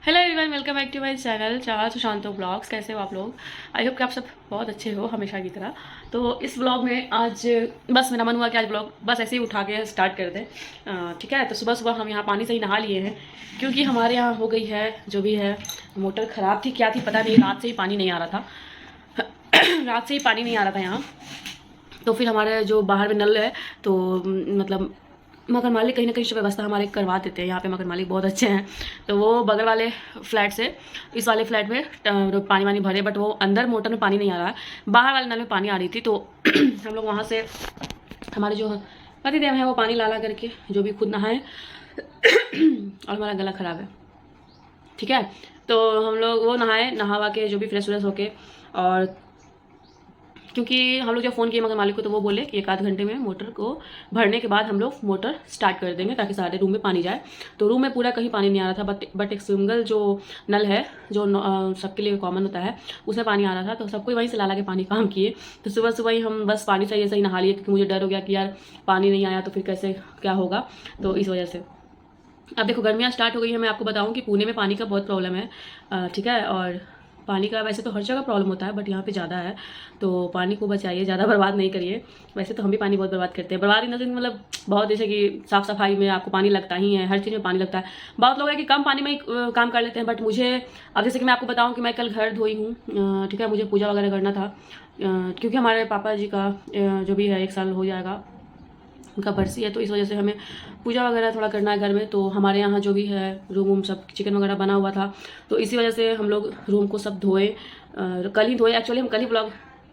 Hello everyone, welcome back to my channel चार Sushanto blogs. कैसे हो आप लोग? आई होप कि आप सब बहुत अच्छे हो हमेशा की तरह। तो इस ब्लॉग में आज बस मेरा मन हुआ कि आज ब्लॉग बस ऐसे ही उठा के स्टार्ट कर दें। ठीक है, तो सुबह सुबह हम यहाँ पानी से ही नहा लिए हैं क्योंकि हमारे यहाँ हो गई है जो भी है, मोटर ख़राब थी क्या थी पता नहीं, रात से ही पानी नहीं आ रहा था। रात से ही पानी नहीं आ रहा था यहाँ। तो फिर हमारे जो बाहर में नल है तो मतलब मकान मालिक कहीं ना कहीं व्यवस्था हमारे करवा देते हैं। यहाँ पे मकान मालिक बहुत अच्छे हैं। तो वो बगल वाले फ्लैट से इस वाले फ्लैट में पानी वानी भरे, बट वो अंदर मोटर में पानी नहीं आ रहा है, बाहर वाले नल में पानी आ रही थी। तो हम लोग वहाँ से हमारे जो पतिदेव हैं वो पानी ला ला करके जो भी खुद नहाए। और हमारा गला ख़राब है, ठीक है। तो हम लोग वो नहाए, नहावा के जो भी फ्रेश व्रेश होके, और क्योंकि हम लोग जब फ़ोन किए मगर मालिक को तो वो बोले कि 1 आध घंटे में मोटर को भरने के बाद हम लोग मोटर स्टार्ट कर देंगे ताकि सारे रूम में पानी जाए। तो रूम में पूरा कहीं पानी नहीं आ रहा था, बट एक सिंगल जो नल है जो सबके लिए कॉमन होता है उसमें पानी आ रहा था। तो सबको वहीं से ला के पानी काम किए। तो सुबह सुबह ही हम बस पानी से ऐसे ही नहा लिए क्योंकि मुझे डर हो गया कि यार पानी नहीं आया तो फिर कैसे क्या होगा। तो इस वजह से अब देखो गर्मियाँ स्टार्ट हो गई है। मैं आपको बताऊँ कि पुणे में पानी का बहुत प्रॉब्लम है, ठीक है। और पानी का वैसे तो हर जगह प्रॉब्लम होता है बट यहाँ पे ज़्यादा है। तो पानी को बचाइए, ज़्यादा बर्बाद नहीं करिए। वैसे तो हम भी पानी बहुत बर्बाद करते हैं, बर्बाद इन द सेंस मतलब बहुत, जैसे कि साफ़ सफाई में आपको पानी लगता ही है, हर चीज़ में पानी लगता है। बहुत लोग हैं कि कम पानी में ही काम कर लेते हैं, बट मुझे अब जैसे कि मैं आपको बताऊँ कि मैं कल घर धोई हूँ, ठीक है। मुझे पूजा वगैरह करना था क्योंकि हमारे पापा जी का जो भी है 1 साल हो जाएगा, उनका बरसी है। तो इस वजह से हमें पूजा वगैरह थोड़ा करना है घर में। तो हमारे यहाँ जो भी है रूम वूम सब चिकन वगैरह बना हुआ था, तो इसी वजह से हम लोग रूम को सब धोए। कल ही धोए, एक्चुअली हम कल ही ब्लॉग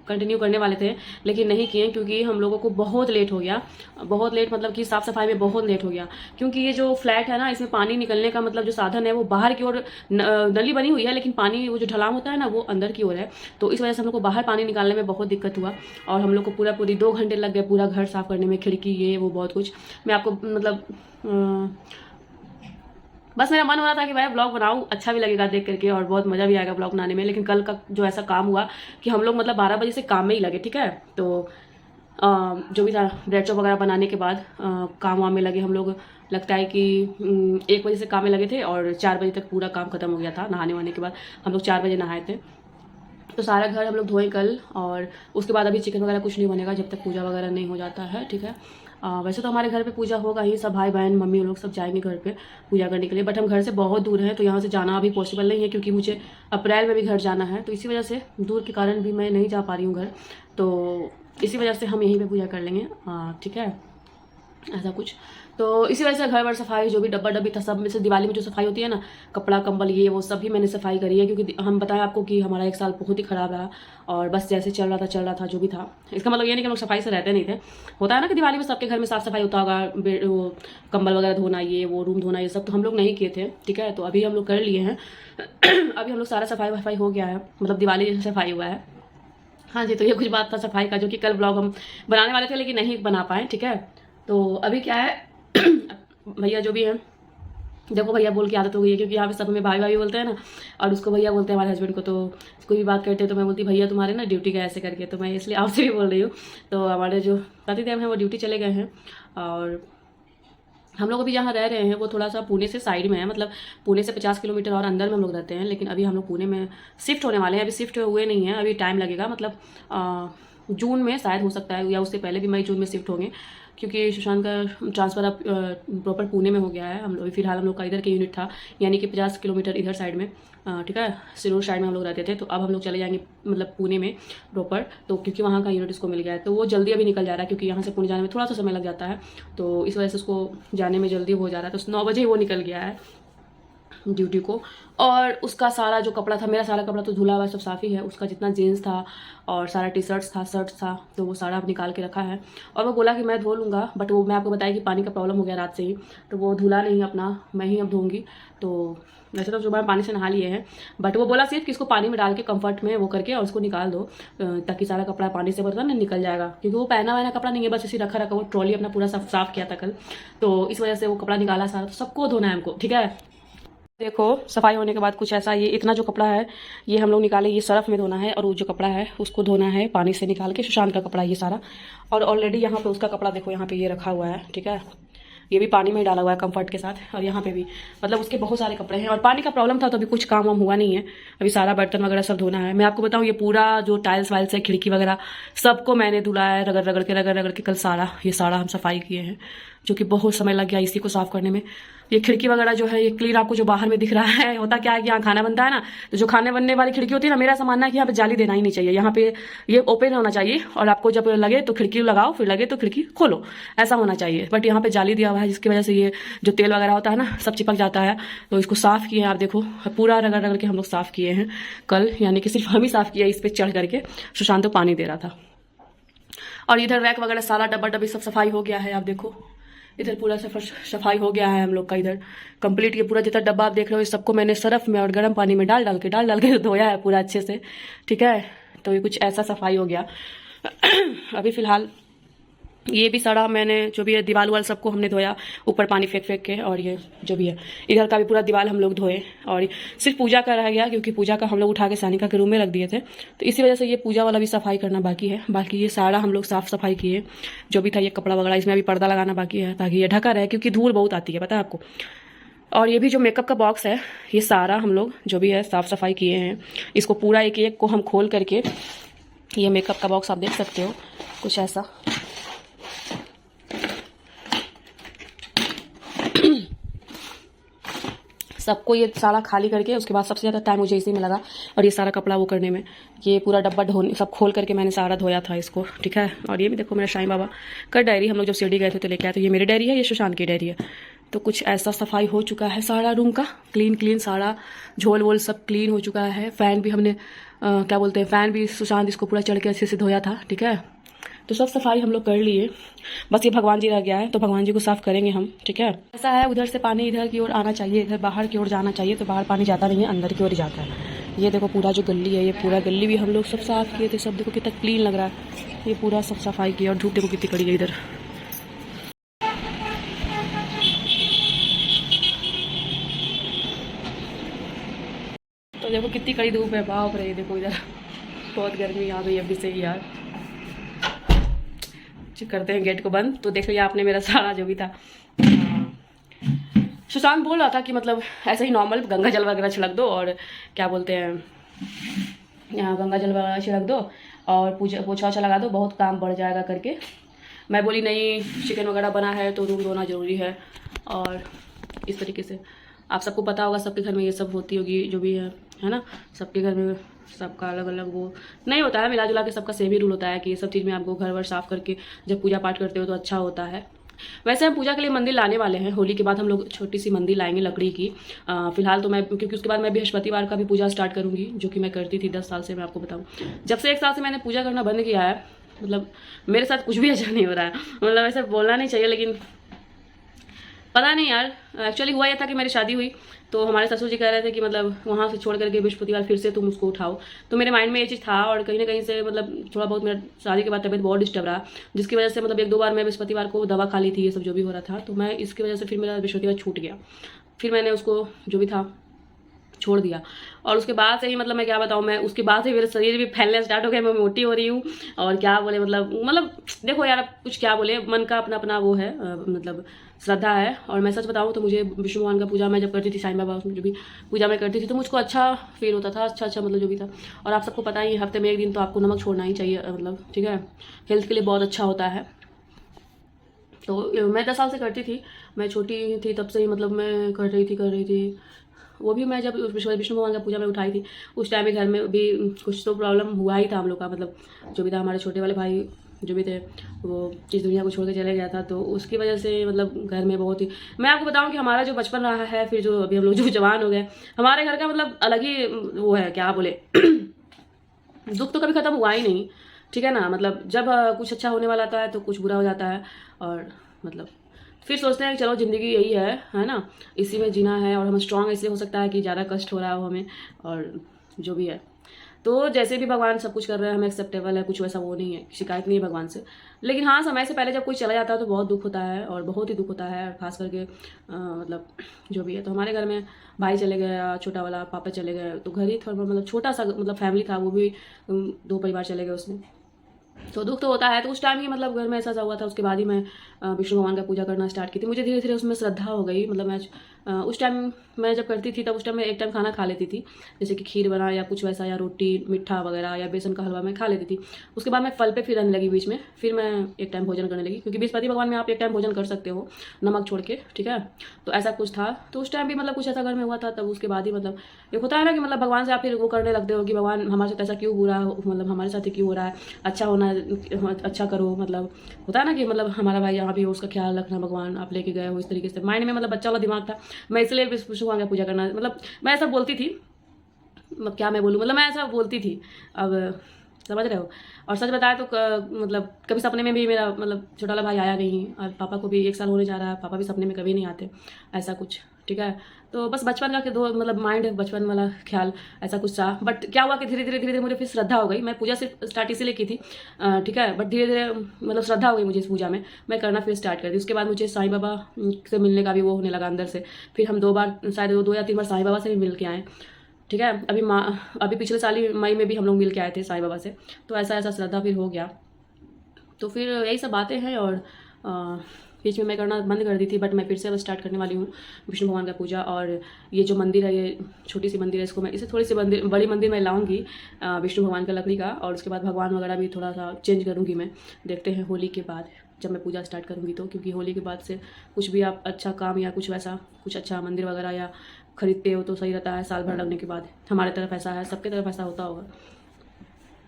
कंटिन्यू करने वाले थे लेकिन नहीं किए क्योंकि हम लोगों को बहुत लेट हो गया। बहुत लेट मतलब कि साफ़ सफाई में बहुत लेट हो गया, क्योंकि ये जो फ्लैट है ना इसमें पानी निकलने का मतलब जो साधन है वो बाहर की ओर नली बनी हुई है, लेकिन पानी वो जो ढलान होता है ना वो अंदर की ओर है। तो इस वजह से हम लोग को बाहर पानी निकालने में बहुत दिक्कत हुआ और हम लोग को पूरी 2 घंटे लग गए पूरा घर साफ़ करने में, खिड़की ये वो बहुत कुछ। मैं आपको मतलब बस मेरा मन हो रहा था कि भाई ब्लॉग बनाऊं, अच्छा भी लगेगा देख करके और बहुत मज़ा भी आएगा ब्लॉग बनाने में। लेकिन कल का जो ऐसा काम हुआ कि हम लोग मतलब 12 बजे से काम में ही लगे, ठीक है। तो जो भी था ब्रेड चॉप वगैरह बनाने के बाद काम वाम में लगे हम लोग। लगता है कि 1 बजे से काम में लगे थे और 4 बजे तक पूरा काम खत्म हो गया था। नहाने वाने के बाद हम लोग 4 बजे नहाए थे। तो सारा घर हम लोग धोए कल, और उसके बाद अभी चिकन वगैरह कुछ नहीं बनेगा जब तक पूजा वगैरह नहीं हो जाता है, ठीक है। वैसे तो हमारे घर पे पूजा होगा ही, सब भाई बहन मम्मी लोग सब जाएंगे घर पे पूजा करने के लिए, बट हम घर से बहुत दूर हैं तो यहाँ से जाना अभी पॉसिबल नहीं है क्योंकि मुझे अप्रैल में भी घर जाना है। तो इसी वजह से दूर के कारण भी मैं नहीं जा पा रही हूँ घर। तो इसी वजह से हम यहीं पर पूजा कर लेंगे, ठीक है, ऐसा कुछ। तो इसी वजह से घर वर सफाई जो भी डब्बा डब्बी था सब में से, दिवाली में जो सफाई होती है ना, कपड़ा कंबल ये वो सब भी मैंने सफाई करी है क्योंकि हम बताएं आपको कि हमारा 1 साल बहुत ही ख़राब रहा और बस जैसे चल रहा था जो भी था। इसका मतलब ये नहीं कि हम लोग सफाई से रहते नहीं थे। होता है ना कि दिवाली में सबके घर में साफ़ सफाई होता होगा, वो कंबल वगैरह धोना ये वो रूम धोना ये सब, तो हम लोग नहीं किए थे, ठीक है। तो अभी हम लोग कर लिए हैं। अभी हम लोग सारा सफाई वफाई हो गया है, मतलब दिवाली जैसे सफाई हुआ है। हाँ जी, तो ये कुछ बात था सफाई का जो कि कल ब्लॉग हम बनाने वाले थे लेकिन नहीं बना पाए, ठीक है। तो अभी क्या है भैया जो भी है, देखो भैया बोल की आदत हो गई है क्योंकि यहाँ पे सब हमें भाई भाई बोलते हैं ना, और उसको भैया बोलते हैं हमारे हस्बैंड को। तो कोई भी बात करते हैं तो मैं बोलती भैया तुम्हारे ना ड्यूटी का ऐसे करके, तो मैं इसलिए आपसे भी बोल रही हूँ। तो हमारे जो पतिदेव हैं वो ड्यूटी चले गए हैं और हम लोग अभी जहाँ रह रहे हैं वो थोड़ा सा पुणे से साइड में है, मतलब पुणे से 50 किलोमीटर और अंदर में हम लोग रहते हैं। लेकिन अभी हम लोग पुणे में शिफ्ट होने वाले हैं, अभी शिफ्ट हुए नहीं हैं, अभी टाइम लगेगा, मतलब जून में शायद हो सकता है या उससे पहले भी मई जून में शिफ्ट होंगे क्योंकि सुशांत का ट्रांसफ़र अब प्रॉपर पुणे में हो गया है। हम लोग फिलहाल हम लोग का इधर के यूनिट था, यानी कि 50 किलोमीटर इधर साइड में, ठीक है, सिरूर साइड में हम लोग रहते थे। तो अब हम लोग चले जाएंगे मतलब पुणे में प्रॉपर, तो क्योंकि वहाँ का यूनिट इसको मिल गया है तो वो जल्दी अभी निकल जा रहा है क्योंकि यहाँ से पुणे जाने में थोड़ा सा समय लग जाता है। तो इस वजह से उसको जाने में जल्दी हो जा रहा है। तो 9 बजे ही वो निकल गया है ड्यूटी को। और उसका सारा जो कपड़ा था, मेरा सारा कपड़ा तो धुला हुआ सब साफ़ ही है, उसका जितना जीन्स था और सारा टी शर्ट्स था शर्ट्स था तो वो सारा अब निकाल के रखा है। और वो बोला कि मैं धो लूँगा, बट वो मैं आपको बताया कि पानी का प्रॉब्लम हो गया रात से ही, तो वो धुला नहीं अपना, मैं ही अब धोऊंगी। तो वैसे तो सुबह पानी से नहा लिए हैं, बट वो बोला सिर्फ कि इसको पानी में डाल के कंफर्ट में वो करके और उसको निकाल दो ताकि सारा कपड़ा पानी से बर्तन ना निकल जाएगा, क्योंकि वो पहना वहना कपड़ा नहीं है, बस इसी रखा रखा वो ट्रॉली अपना पूरा साफ किया था कल, तो इस वजह से वो कपड़ा निकाला सारा। तो सबको धोना है हमको, ठीक है। देखो सफाई होने के बाद कुछ ऐसा, ये इतना जो कपड़ा है ये हम लोग निकाले, ये सर्फ में धोना है, और वो जो कपड़ा है उसको धोना है पानी से निकाल के, सुशांत का कपड़ा ये सारा। और ऑलरेडी यहाँ पे उसका कपड़ा देखो यहाँ पे ये रखा हुआ है, ठीक है। ये भी पानी में ही डाला हुआ है कंफर्ट के साथ। और यहाँ पे भी मतलब उसके बहुत सारे कपड़े हैं, और पानी का प्रॉब्लम था तो अभी कुछ काम वाम हुआ नहीं है। अभी सारा बर्तन वगैरह सब धोना है। मैं आपको बताऊँ, ये पूरा जो टाइल्स वाइल्स है, खिड़की वगैरह सबको मैंने धुला है, रगड़ रगड़ के कल सारा ये सारा हम सफाई किए हैं, जो कि बहुत समय लग गया इसी को साफ करने में। ये खिड़की वगैरह जो है ये क्लीन आपको जो बाहर में दिख रहा है, होता क्या है कि यहाँ खाना बनता है ना, तो जो खाने बनने वाली खिड़की होती है ना, मेरा ऐसा मानना है कि यहाँ पे जाली देना ही नहीं चाहिए। यहाँ पे ये ओपन होना चाहिए, और आपको जब लगे तो खिड़की लगाओ, फिर लगे तो खिड़की खोलो, ऐसा होना चाहिए। बट यहाँ पे जाली दिया हुआ है, जिसकी वजह से ये जो तेल वगैरह होता है ना, सब चिपक जाता है। तो इसको साफ किए हैं, आप देखो पूरा रगड़ रगड़ के हम लोग साफ किए हैं कल, यानी कि सिर्फ हम ही साफ किया इस पे चढ़ करके। सुशांत तो पानी दे रहा था। और इधर रैक वगैरह सारा डब्बा डब्बी सब सफाई हो गया है। आप देखो इधर पूरा सफाई हो गया है हम लोग का, इधर कंप्लीट। ये पूरा जितना डब्बा आप देख रहे हो, इस सबको मैंने सर्फ में और गर्म पानी में डाल डाल के धोया है पूरा अच्छे से, ठीक है। तो ये कुछ ऐसा सफाई हो गया। अभी फिलहाल ये भी सारा मैंने जो भी है दीवार वाल सबको हमने धोया, ऊपर पानी फेंक फेंक के। और ये जो भी है इधर का भी पूरा दीवार हम लोग धोए, और सिर्फ पूजा का रह गया, क्योंकि पूजा का हम लोग उठा के सानिका के रूम में रख दिए थे, तो इसी वजह से ये पूजा वाला भी सफाई करना बाकी है। बाकी ये सारा हम लोग साफ सफाई किए, जो भी था ये कपड़ा वगैरह, इसमें अभी पर्दा लगाना बाकी है ताकि ये ढका रहे, क्योंकि धूल बहुत आती है, पता है आपको। और ये भी जो मेकअप का बॉक्स है, ये सारा हम लोग जो भी है साफ सफाई किए हैं। इसको पूरा एक एक को हम खोल करके, ये मेकअप का बॉक्स आप देख सकते हो कुछ ऐसा, सबको ये सारा खाली करके उसके बाद सबसे ज़्यादा टाइम मुझे इसी में लगा, और ये सारा कपड़ा वो करने में। ये पूरा डब्बा ढोने सब खोल करके मैंने सारा धोया था इसको, ठीक है। और ये भी देखो मेरा शाइन बाबा का डायरी, हम लोग जब शिरडी गए थे तो लेके आए, तो ये मेरी डायरी है, ये सुशांत की डायरी है। तो कुछ ऐसा सफाई हो चुका है सारा रूम का, क्लीन सारा झोल वोल सब क्लीन हो चुका है। फ़ैन भी हमने क्या बोलते हैं, फ़ैन भी सुशांत इसको पूरा चढ़ के अच्छे से धोया था, ठीक है। तो सब सफाई हम लोग कर लिए, बस ये भगवान जी रह गया है, तो भगवान जी को साफ करेंगे हम, ठीक है। ऐसा है उधर से पानी इधर की ओर आना चाहिए, इधर बाहर की ओर जाना चाहिए, तो बाहर पानी जाता नहीं है, अंदर की ओर जाता है। ये देखो पूरा जो गली है, ये पूरा गली भी हम लोग सब साफ किए थे, सब देखो कितना क्लीन लग रहा है। ये पूरा सब सफाई किया, और धूप देखो कितनी कड़ी है इधर। तो देखो कितनी कड़ी धूप है, बाप रे। देखो इधर बहुत गर्मी आ गई अभी से ही यार। करते हैं गेट को बंद। तो देख लिया आपने मेरा सारा जो भी था। सुशांत बोल रहा था कि मतलब ऐसे ही नॉर्मल गंगा जल वगैरह छिड़क दो, और क्या बोलते हैं यहाँ गंगा जल वगैरह छिड़क दो, और पोछा वोछा लगा दो, बहुत काम बढ़ जाएगा करके। मैं बोली नहीं, चिकन वगैरह बना है तो रूम धोना ज़रूरी है। और इस तरीके से आप सबको पता होगा, सबके घर में ये सब होती होगी जो भी है ना। सबके घर में सबका अलग अलग वो नहीं होता है, मिला जुला के सबका सेम ही रूल होता है कि ये सब चीज़ में आपको घर वर साफ करके जब पूजा पाठ करते हो तो अच्छा होता है। वैसे हम पूजा के लिए मंदिर लाने वाले हैं, होली के बाद हम लोग छोटी सी मंदिर लाएंगे लकड़ी की। फिलहाल तो मैं, क्योंकि उसके बाद मैं बृहस्पतिवार का भी पूजा स्टार्ट करूँगी, जो कि मैं करती थी 10 साल से। मैं आपको बताऊँ, जब से 1 साल से मैंने पूजा करना बंद किया है, मतलब मेरे साथ कुछ भी अच्छा नहीं हो रहा है। मतलब ऐसा बोलना नहीं चाहिए, लेकिन पता नहीं यार। एक्चुअली हुआ यह था कि मेरी शादी हुई तो हमारे ससुर जी कह रहे थे कि मतलब वहाँ से छोड़ करके बृहस्पतिवार फिर से तुम उसको उठाओ। तो मेरे माइंड में ये चीज़ था, और कहीं ना कहीं से मतलब थोड़ा बहुत मेरा शादी के बाद तबीयत बहुत डिस्टर्ब रहा, जिसकी वजह से मतलब 1-2 बार मैं बृहस्पतिवार को दवा खा ली थी, ये सब जो भी हो रहा था। तो मैं इसकी वजह से फिर मेरा बृहस्पतिवार छूट गया, फिर मैंने उसको जो भी था छोड़ दिया। और उसके बाद से ही मतलब मैं क्या बताऊँ, मैं उसके बाद से मेरा शरीर भी फैलने स्टार्ट हो गया, मैं मोटी हो रही हूँ। और क्या बोले मतलब देखो यार, अब कुछ क्या बोले, मन का अपना अपना वो है, मतलब श्रद्धा है। और मैं सच बताऊँ तो मुझे विष्णु भगवान का पूजा मैं जब करती थी, साईं बाबा उसमें जो भी पूजा मैं करती थी, तो मुझको अच्छा फील होता था, अच्छा मतलब जो भी था। और आप सबको पता ही, हफ्ते में 1 दिन तो आपको नमक छोड़ना ही चाहिए, मतलब ठीक है, हेल्थ के लिए बहुत अच्छा होता है। तो मैं 10 साल से करती थी, मैं छोटी थी तब से ही मतलब मैं कर रही थी। वो भी मैं जब विष्णु भगवान का पूजा में उठाई थी, उस टाइम में घर में भी कुछ तो प्रॉब्लम हुआ ही था हम लोग का, मतलब जो भी था, हमारे छोटे वाले भाई जो भी थे वो इस दुनिया को छोड़ के चले गया था, तो उसकी वजह से मतलब घर में बहुत ही, मैं आपको बताऊं कि हमारा जो बचपन रहा है, फिर जो अभी हम लोग जो जवान हो गए, हमारे घर का मतलब अलग ही वो है, क्या बोले दुख तो कभी ख़त्म हुआ ही नहीं, ठीक है ना। मतलब जब कुछ अच्छा होने वाला आता है तो कुछ बुरा हो जाता है, और मतलब फिर सोचते हैं कि चलो ज़िंदगी यही है ना, इसी में जीना है। और हम स्ट्रांग इसलिए हो सकता है कि ज़्यादा कष्ट हो रहा हो हमें, और जो भी है। तो जैसे भी भगवान सब कुछ कर रहे हैं, हमें एक्सेप्टेबल है, कुछ वैसा वो नहीं है, शिकायत नहीं है भगवान से। लेकिन हाँ, समय से पहले जब कोई चला जाता है तो बहुत दुख होता है, और बहुत ही दुख होता है, खास करके मतलब जो भी है। तो हमारे घर में भाई चले गए, छोटा वाला पापा चले गए, तो घर ही थोड़ा मतलब छोटा सा मतलब फैमिली था, वो भी 2 परिवार चले गए उसमें। तो दुख तो होता है। तो उस टाइम ही मतलब घर में ऐसा हुआ था, उसके बाद ही मैं विष्णु भगवान का पूजा करना स्टार्ट की थी। मुझे धीरे धीरे उसमें श्रद्धा हो गई। मतलब मैं उस टाइम मैं जब करती थी तब उस टाइम मैं एक टाइम खाना खा लेती थी, जैसे कि खीर बना या कुछ वैसा, या रोटी मीठा वगैरह या बेसन का हलवा मैं खा लेती थी। उसके बाद मैं फल पे फिर आने लगी बीच में, फिर मैं एक टाइम भोजन करने लगी, क्योंकि बृहस्पति भगवान में आप एक टाइम भोजन कर सकते हो नमक छोड़ के, ठीक है। तो ऐसा कुछ था। तो उस टाइम भी मतलब कुछ ऐसा घर में हुआ था, तब उसके बाद ही मतलब एक होता है ना कि मतलब भगवान से आप फिर वो करने लगते हो कि भगवान हमारे साथ ऐसा क्यों बुरा मतलब हमारे साथ ही क्यों हो रहा है, अच्छा होना, अच्छा करो। मतलब होता है ना कि मतलब हमारा भाई यहाँ भी हो, उसका ख्याल रखना भगवान, आप लेके गए हो। इस तरीके से माइंड में मतलब बच्चा वाला दिमाग था। मैं इसलिए विष्णु भगवान का पूजा करना, मतलब मैं ऐसा बोलती थी, मतलब क्या मैं बोलूँ, मतलब मैं ऐसा बोलती थी। अब समझ रहे हो। और सच बताया तो मतलब कभी सपने में भी मेरा मतलब छोटा वाला भाई आया नहीं, और पापा को भी 1 साल होने जा रहा है, पापा भी सपने में कभी नहीं आते, ऐसा कुछ, ठीक है। तो बस बचपन का दो मतलब माइंड, बचपन वाला ख्याल ऐसा कुछ था। बट क्या हुआ कि धीरे धीरे मुझे फिर श्रद्धा हो गई। मैं पूजा सिर्फ स्टार्ट इसीलिए की थी, ठीक है, बट धीरे धीरे मतलब श्रद्धा हो गई मुझे इस पूजा में, मैं करना फिर स्टार्ट कर दी। उसके बाद मुझे साईं बाबा से मिलने का भी वो होने लगा अंदर से। फिर हम 2 बार शायद 2 या 3 बार साईं बाबा से भी मिल के आए, ठीक है। अभी पिछले साल ही मई में भी हम लोग मिल के आए थे साईं बाबा से। तो ऐसा ऐसा श्रद्धा फिर हो गया। तो फिर यही सब बातें हैं। और बीच में मैं करना बंद कर दी थी, बट मैं फिर से अब स्टार्ट करने वाली हूँ विष्णु भगवान का पूजा। और ये जो मंदिर है, ये छोटी सी मंदिर है, इसको मैं इसे थोड़ी सी बड़ी मंदिर में लाऊंगी विष्णु भगवान का लकड़ी का। और उसके बाद भगवान वगैरह भी थोड़ा सा चेंज करूँगी मैं, देखते हैं होली के बाद जब मैं पूजा स्टार्ट करूँगी तो। क्योंकि होली के बाद से कुछ भी आप अच्छा काम या कुछ वैसा कुछ अच्छा मंदिर वगैरह या खरीदते हो तो सही रहता है, साल भर लगने के बाद। हमारे तरफ ऐसा है, सबके तरफ ऐसा होता होगा।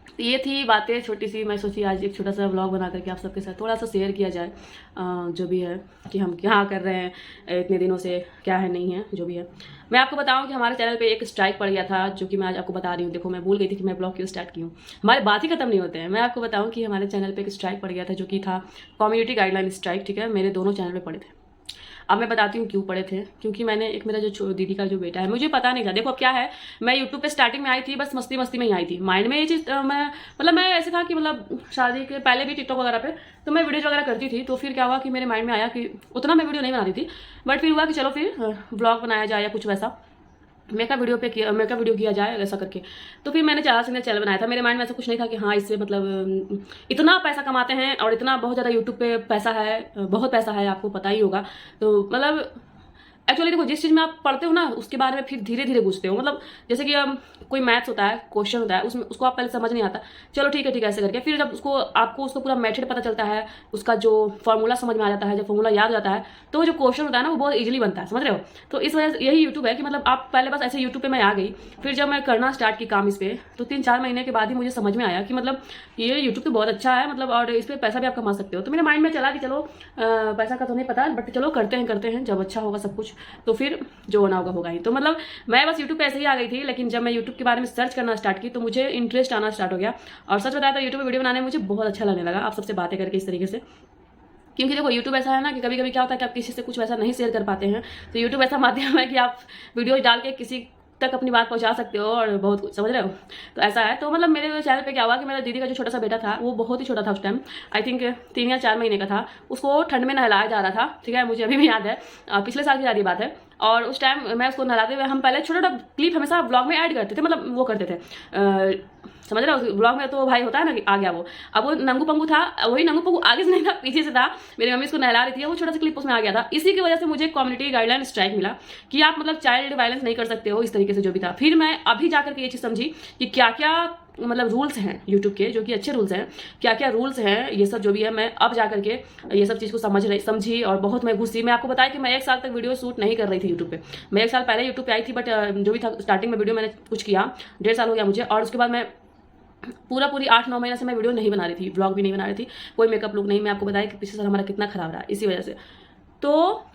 तो ये थी बातें छोटी सी। मैं सोची आज एक छोटा सा व्लॉग बना करके आप सबके साथ थोड़ा सा शेयर किया जाए, जो भी है कि हम क्या कर रहे हैं इतने दिनों से, क्या है नहीं है, जो भी है। मैं आपको बताऊं कि हमारे चैनल पे एक स्ट्राइक पड़ गया था, जो कि मैं आज आपको बता रही हूँ। देखो मैं भूल गई थी कि मैं ब्लॉग क्यों स्टार्ट की हूँ, हमारे बात ही खत्म नहीं होते हैं। मैं आपको बताऊँ कि हमारे चैनल पर एक स्ट्राइक पड़ गया था, जो कि था कम्युनिटी गाइडलाइन स्ट्राइक, ठीक है। मेरे दोनों चैनल पर पड़े थे। अब मैं बताती हूँ क्यों पड़े थे। क्योंकि मैंने एक मेरा जो दीदी का जो बेटा है, मुझे पता नहीं था। देखो अब क्या है, मैं यूट्यूब पे स्टार्टिंग में आई थी, बस मस्ती मस्ती में ही आई थी। माइंड में ये चीज़ मैं ऐसे था कि मतलब शादी के पहले भी टिकटॉक वगैरह पे तो मैं वीडियोज वगैरह करती थी। तो फिर क्या हुआ कि मेरे माइंड में आया कि उतना मैं वीडियो नहीं बनाती थी, बट फिर हुआ कि चलो फिर ब्लॉग बनाया जाए या कुछ वैसा, मेकअप वीडियो किया जाए ऐसा करके। तो फिर मैंने चैनल बनाया था। मेरे माइंड में ऐसा कुछ नहीं था कि हाँ इससे मतलब इतना पैसा कमाते हैं और इतना बहुत ज़्यादा यूट्यूब पे पैसा है, बहुत पैसा है, आपको पता ही होगा। तो मतलब एक्चुअली देखो, जिस चीज़ में आप पढ़ते हो ना उसके बारे में फिर धीरे धीरे घुसते हो। मतलब जैसे कि कोई मैथ्स होता है, क्वेश्चन होता है, उसमें उसको आप पहले समझ नहीं आता, चलो ठीक है ऐसे करके, फिर जब आपको उसका पूरा मेथड पता चलता है, उसका जो फॉर्मूला समझ में आ जाता है, जब फॉर्मूला याद हो जाता है, तो जो क्वेश्चन होता है ना वो बहुत ईजिली बनता है, समझ रहे हो। तो इस वजह से यही यूट्यूब है कि मतलब आप पहले बस ऐसे यूट्यूब पे मैं आ गई, फिर जब मैं करना स्टार्ट की काम इस पर, तो 3-4 महीने के बाद ही मुझे समझ में आया कि मतलब ये यूट्यूब तो बहुत अच्छा है, मतलब और इस पर पैसा भी आप कमा सकते हो। तो मेरे माइंड में चला कि चलो पैसा का तो नहीं पता, बट चलो करते हैं जब अच्छा होगा सब कुछ तो फिर जो होना होगा ही। तो मतलब मैं बस यूट्यूब पे ऐसे ही आ गई थी, लेकिन जब मैं यूट्यूब के बारे में सर्च करना स्टार्ट की तो मुझे इंटरेस्ट आना स्टार्ट हो गया। और सच बताया तो यूट्यूब पे वीडियो बनाने में मुझे बहुत अच्छा लगने लगा, आप सबसे बातें करके इस तरीके से। क्योंकि देखो यूट्यूब ऐसा है ना कि कभी कभी क्या होता है कि आप किसी से कुछ वैसा नहीं शेयर कर पाते हैं, तो यूट्यूब ऐसा माध्यम है कि आप वीडियो डाल के किसी तक अपनी बात पहुंचा सकते हो और बहुत कुछ, समझ रहे हो। तो ऐसा है। तो मतलब मेरे चैनल पे क्या हुआ कि मेरा दीदी का जो छोटा सा बेटा था, वो बहुत ही छोटा था उस टाइम, आई थिंक 3 या 4 महीने का था। उसको ठंड में नहलाया जा रहा था, ठीक है, मुझे अभी भी याद है, पिछले साल की सारी बात है। और उस टाइम मैं उसको नहलाते हुए, हम पहले छोटा छोटा क्लिप हमेशा ब्लॉग में ऐड करते थे, मतलब वो करते थे, समझ रहे हो। ब्लॉग में तो भाई होता है ना कि आ गया वो, अब वो नंगू पंगू था, वही नंगू पंगू आगे से नहीं था, पीछे से था। मेरी मम्मी इसको नहला रही थी, वो छोटा सा क्लिप उसमें आ गया था। इसी की वजह से मुझे कम्युनिटी गाइडलाइन स्ट्राइक मिला कि आप मतलब चाइल्ड वायलेंस नहीं कर सकते हो, इस तरीके से जो भी था। फिर मैं अभी जाकर के ये चीज़ समझी कि क्या क्या मतलब रूल्स हैं यूट्यूब के, जो कि अच्छे रूल्स हैं, क्या क्या रूल्स हैं, ये सब जो भी है। मैं अब जाकर के ये सब चीज़ को समझी और बहुत मैं घुसी। मैं आपको बताया कि मैं 1 साल तक वीडियो शूट नहीं कर रही थी यूट्यूब पे। मैं 1 साल पहले यूट्यूब पे आई थी, बट जो भी था स्टार्टिंग में वीडियो मैंने कुछ किया, 1.5 साल हो गया मुझे। और उसके बाद मैं पूरी 8-9 महीने से मैं वीडियो नहीं बना रही थी, ब्लॉग भी नहीं बना रही थी, कोई मेकअप लुक नहीं। मैं आपको बताया कि पिछले साल हमारा कितना खराब रहा इसी वजह से। तो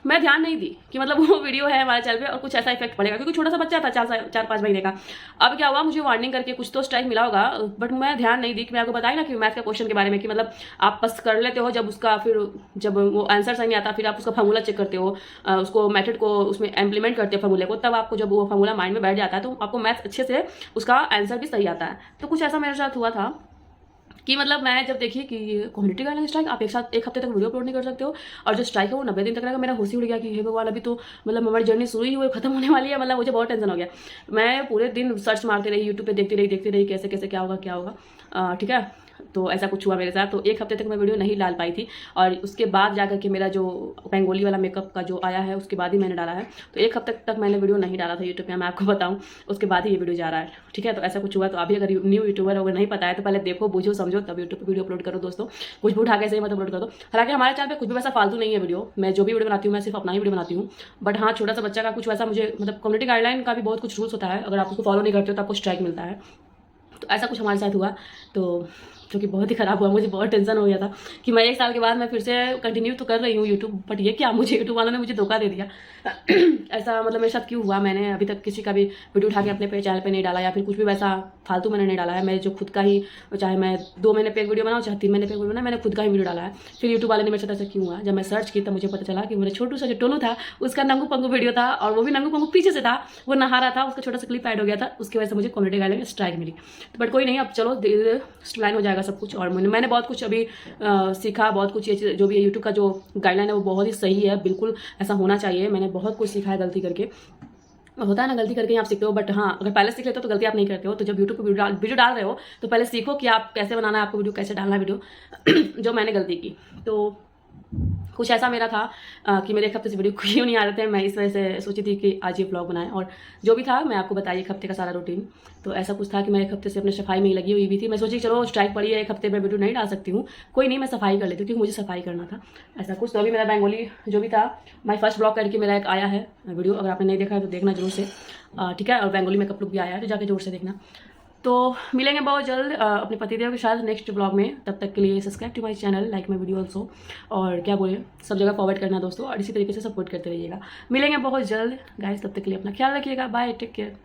मैं ध्यान नहीं दी कि मतलब वो वीडियो है हमारे चैनल पे और कुछ ऐसा इफेक्ट पड़ेगा, क्योंकि छोटा सा बच्चा था 4-5 महीने का। अब क्या हुआ, मुझे वार्निंग करके कुछ तो स्ट्राइक मिला होगा, बट मैं ध्यान नहीं दी। कि मैं आपको बताई ना कि मैथ का क्वेश्चन के बारे में, कि मतलब आप बस कर लेते हो, जब उसका फिर जब वो आंसर सही नहीं आता, फिर आप उसका फार्मूला चेक करते हो, उसको मेथड को उसमें इम्प्लीमेंट करते हो फार्मूले को, तब आपको जब वो फार्मूला माइंड में बैठ जाता है तो आपको मैथ अच्छे से उसका आंसर भी सही आता है। तो कुछ ऐसा मेरे साथ हुआ था कि मतलब मैं जब देखी कि कम्युनिटी गाइडलाइन स्ट्राइक, आप एक हफ्ते तक वीडियो अपलोड नहीं कर सकते हो, और जो स्ट्राइक है वो 90 दिन तक रहेगा। मेरा होश ही उड़ गया कि हे भगवान, अभी तो मतलब हमारी जर्नी शुरू ही हुई, खत्म होने वाली है। मतलब मुझे बहुत टेंशन हो गया। मैं पूरे दिन सर्च मारते रही, यूट्यूब पे देखती रही कैसे क्या होगा, ठीक है। तो ऐसा कुछ हुआ मेरे साथ। तो 1 हफ्ते तक मैं वीडियो नहीं डाल पाई थी और उसके बाद जा करके मेरा जो बेंगोली वाला मेकअप का जो आया है उसके बाद ही मैंने डाला है। तो 1 हफ्ते तक मैंने वीडियो नहीं डाला था यूट्यूब पे, मैं आपको बताऊँ, उसके बाद ही ये वीडियो जा रहा है, ठीक है। तो ऐसा कुछ हुआ। तो अभी अगर न्यू यूट्यूबर अगर नहीं पता है तो पहले देखो, बुझो, समझो, तब यूट्यूब पर वीडियो अपलोड करो दोस्तों। कुछ भी उठा के सही मत अपलोड कर दो। हालांकि हमारे चैनल पे कुछ भी वैसा फालतू नहीं है वीडियो, मैं जो भी वीडियो बनाती हूँ मैं सिर्फ अपना ही वीडियो बनाती हूँ। बट हाँ, छोटा सा बच्चा का कुछ वैसा मुझे मतलब कम्युनिटी गाइडलाइन का भी बहुत कुछ रूल्स होता है, अगर आप उसको फॉलो नहीं करते हो तो आपको स्ट्राइक मिलता है। तो ऐसा कुछ हमारे साथ हुआ, तो जो कि बहुत ही ख़राब हुआ। मुझे बहुत टेंशन हो गया था कि मैं 1 साल के बाद मैं फिर से कंटिन्यू तो कर रही हूँ यूट्यूब, बट ये क्या, मुझे यूट्यूब वालों ने मुझे धोखा दे दिया। ऐसा मतलब मेरे साथ क्यों हुआ? मैंने अभी तक किसी का भी वीडियो उठा के अपने पे चैनल पे नहीं डाला या फिर कुछ भी वैसा फालतू मैंने नहीं डाला है। मैं जो खुद का ही, चाहे मैं 2 महीने पे एक वीडियो बनाऊँ चाहे 3 महीने पे एक वीडियो बनाऊँ, मैंने खुद का ही वीडियो डाला है। फिर यूट्यूब वाले ने मेरे साथ ऐसा क्यों हुआ? जब मैं सर्च की तब मुझे पता चला कि मेरा छोटू सा जो टोनू था उसका नंगू पंगू वीडियो था, और वो भी नंगू पंगू पीछे से था, वो नहा रहा था, उसका छोटा सा क्लिप ऐड हो गया था, उसकी वजह से मुझे कम्युनिटी गाइडलाइन स्ट्राइक मिली। तो बट कोई नहीं, अब चलो धीरे धीरे स्ट्रीमलाइन हो जाएगा सब कुछ। और मैंने बहुत कुछ अभी सीखा, बहुत कुछ, ये चीज़ जो भी यूट्यूब का जो गाइडलाइन है वो बहुत ही सही है, बिल्कुल ऐसा होना चाहिए। मैंने बहुत कुछ सीखा है गलती करके, होता है ना, गलती करके आप सीखते हो, बट हाँ अगर पहले सीख लेते हो तो गलती आप नहीं करते हो। तो जब यूट्यूब पर वीडियो डाल रहे हो तो पहले सीखो कि आप कैसे बनाना है, आपको वीडियो कैसे डालना है वीडियो। जो मैंने गलती की, तो कुछ ऐसा मेरा था कि मेरे 1 हफ्ते से वीडियो क्यों नहीं आ रहे थे। मैं इस वजह से सोची थी कि आज ये व्लॉग बनाएं, और जो भी था मैं आपको बताइए 1 हफ्ते का सारा रूटीन। तो ऐसा कुछ था कि मैं 1 हफ्ते से अपने सफाई में ही लगी हुई भी थी। मैं सोची चलो स्ट्राइक पड़ी है, 1 हफ्ते में वीडियो नहीं डाल सकती हूँ, कोई नहीं, मैं सफाई कर लेती हूँ, क्योंकि मुझे सफाई करना था, ऐसा कुछ। तो अभी मेरा बेंगोली जो भी था, माई फर्स्ट ब्लॉग करके मेरा एक आया है वीडियो, अगर आपने नहीं देखा है तो देखना जरूर से, ठीक है। और बेंगोली मेकअप लुक भी आया है, तो जाके जरूर से देखना। तो मिलेंगे बहुत जल्द अपने पतिदेव के साथ नेक्स्ट ब्लॉग में। तब तक के लिए subscribe to my channel, like my video also, और क्या बोले, सब जगह फॉरवर्ड करना दोस्तों, और इसी तरीके से सपोर्ट करते रहिएगा। मिलेंगे बहुत जल्द गाइस, तब तक के लिए अपना ख्याल रखिएगा, बाय, टेक केयर।